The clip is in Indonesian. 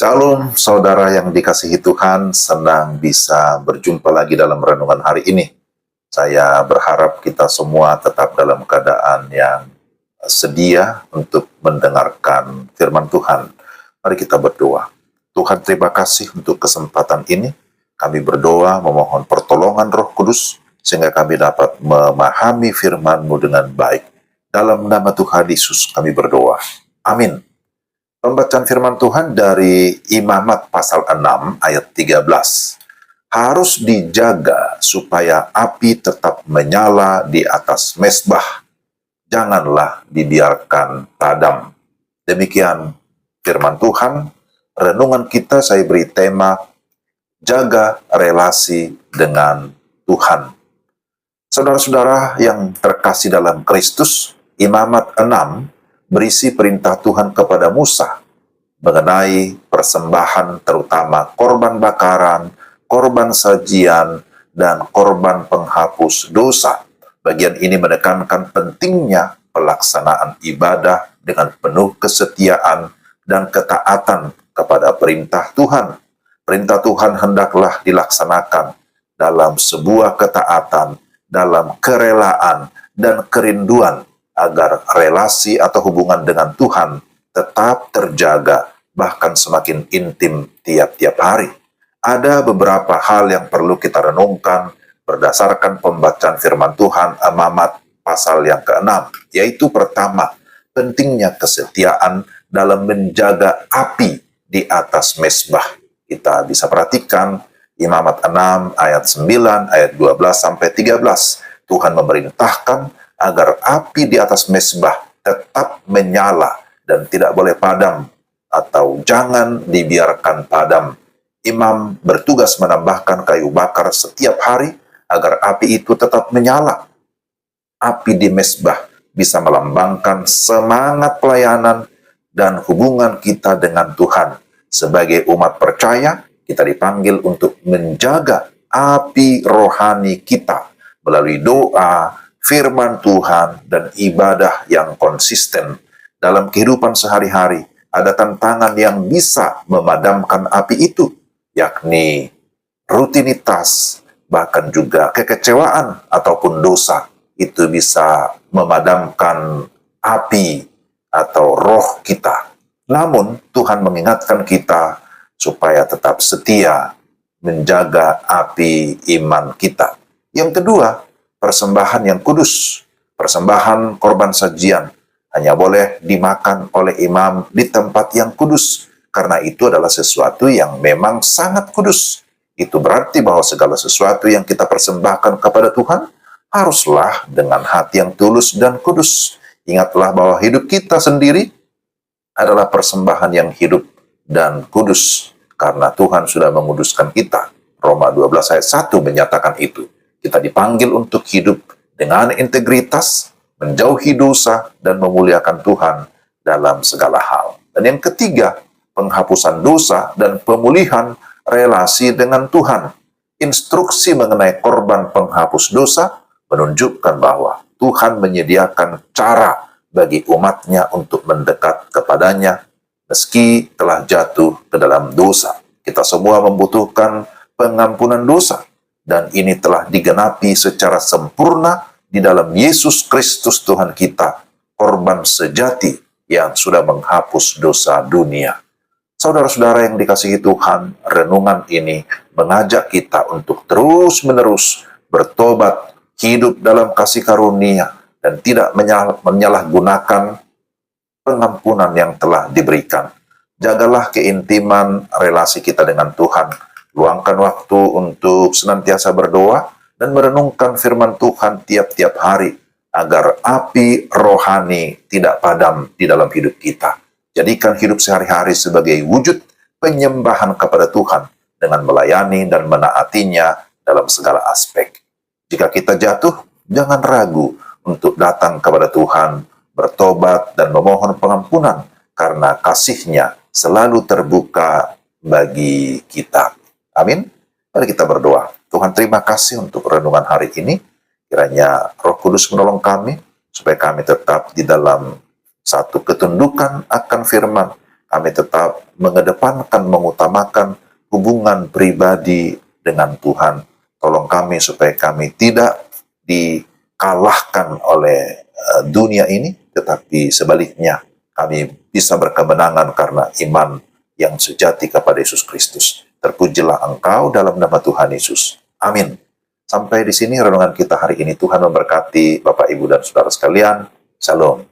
Shalom saudara yang dikasihi Tuhan, senang bisa berjumpa lagi dalam renungan hari ini. Saya berharap kita semua tetap dalam keadaan yang sedia untuk mendengarkan firman Tuhan. Mari kita berdoa. Tuhan, terima kasih untuk kesempatan ini. Kami berdoa memohon pertolongan Roh Kudus sehingga kami dapat memahami firman-Mu dengan baik. Dalam nama Tuhan Yesus kami berdoa. Amin. Pembacaan firman Tuhan dari Imamat pasal 6 ayat 13. Harus dijaga supaya api tetap menyala di atas mezbah. Janganlah dibiarkan padam. Demikian firman Tuhan. Renungan kita saya beri tema jaga relasi dengan Tuhan. Saudara-saudara yang terkasih dalam Kristus, Imamat 6 berisi perintah Tuhan kepada Musa mengenai persembahan terutama korban bakaran, korban sajian, dan korban penghapus dosa. Bagian ini menekankan pentingnya pelaksanaan ibadah dengan penuh kesetiaan dan ketaatan kepada perintah Tuhan. Perintah Tuhan hendaklah dilaksanakan dalam sebuah ketaatan, dalam kerelaan, dan kerinduan agar relasi atau hubungan dengan Tuhan tetap terjaga, bahkan semakin intim tiap-tiap hari. Ada beberapa hal yang perlu kita renungkan berdasarkan pembacaan firman Tuhan Imamat pasal yang ke-6, yaitu pertama, pentingnya kesetiaan dalam menjaga api di atas mezbah. Kita bisa perhatikan Imamat 6 ayat 9, ayat 12 sampai 13. Tuhan memerintahkan agar api di atas mezbah tetap menyala dan tidak boleh padam atau jangan dibiarkan padam. Imam bertugas menambahkan kayu bakar setiap hari agar api itu tetap menyala. Api di mezbah bisa melambangkan semangat pelayanan dan hubungan kita dengan Tuhan. Sebagai umat percaya, kita dipanggil untuk menjaga api rohani kita melalui doa, firman Tuhan, dan ibadah yang konsisten. Dalam kehidupan sehari-hari, ada tantangan yang bisa memadamkan api itu, yakni rutinitas, bahkan juga kekecewaan ataupun dosa. Itu bisa memadamkan api atau roh kita. Namun, Tuhan mengingatkan kita supaya tetap setia menjaga api iman kita. Yang kedua, persembahan yang kudus. Persembahan korban sajian hanya boleh dimakan oleh imam di tempat yang kudus, karena itu adalah sesuatu yang memang sangat kudus. Itu berarti bahwa segala sesuatu yang kita persembahkan kepada Tuhan haruslah dengan hati yang tulus dan kudus. Ingatlah bahwa hidup kita sendiri adalah persembahan yang hidup dan kudus, karena Tuhan sudah menguduskan kita. Roma 12 ayat 1 menyatakan itu. Kita dipanggil untuk hidup dengan integritas, menjauhi dosa, dan memuliakan Tuhan dalam segala hal. Dan yang ketiga, penghapusan dosa dan pemulihan relasi dengan Tuhan. Instruksi mengenai korban penghapus dosa menunjukkan bahwa Tuhan menyediakan cara bagi umatnya untuk mendekat kepadanya meski telah jatuh ke dalam dosa. Kita semua membutuhkan pengampunan dosa, dan ini telah digenapi secara sempurna di dalam Yesus Kristus Tuhan kita, korban sejati yang sudah menghapus dosa dunia. Saudara-saudara yang dikasihi Tuhan, renungan ini mengajak kita untuk terus-menerus bertobat, hidup dalam kasih karunia, dan tidak menyalahgunakan pengampunan yang telah diberikan. Jagalah keintiman relasi kita dengan Tuhan. Luangkan waktu untuk senantiasa berdoa dan merenungkan firman Tuhan tiap-tiap hari agar api rohani tidak padam di dalam hidup kita. Jadikan hidup sehari-hari sebagai wujud penyembahan kepada Tuhan dengan melayani dan menaatinya dalam segala aspek. Jika kita jatuh, jangan ragu untuk datang kepada Tuhan, bertobat dan memohon pengampunan, karena kasih-Nya selalu terbuka bagi kita. Amin. Mari kita berdoa. Tuhan, terima kasih untuk renungan hari ini. Kiranya Roh Kudus menolong kami supaya kami tetap di dalam satu ketundukan akan firman. kami tetap mengedepankan, mengutamakan hubungan pribadi dengan Tuhan. Tolong kami supaya kami tidak dikalahkan oleh dunia ini, tetapi sebaliknya kami bisa berkemenangan karena iman yang sejati kepada Yesus Kristus. Terpujilah Engkau dalam nama Tuhan Yesus. Amin. Sampai di sini renungan kita hari ini. Tuhan memberkati Bapak, Ibu, dan Saudara sekalian. Shalom.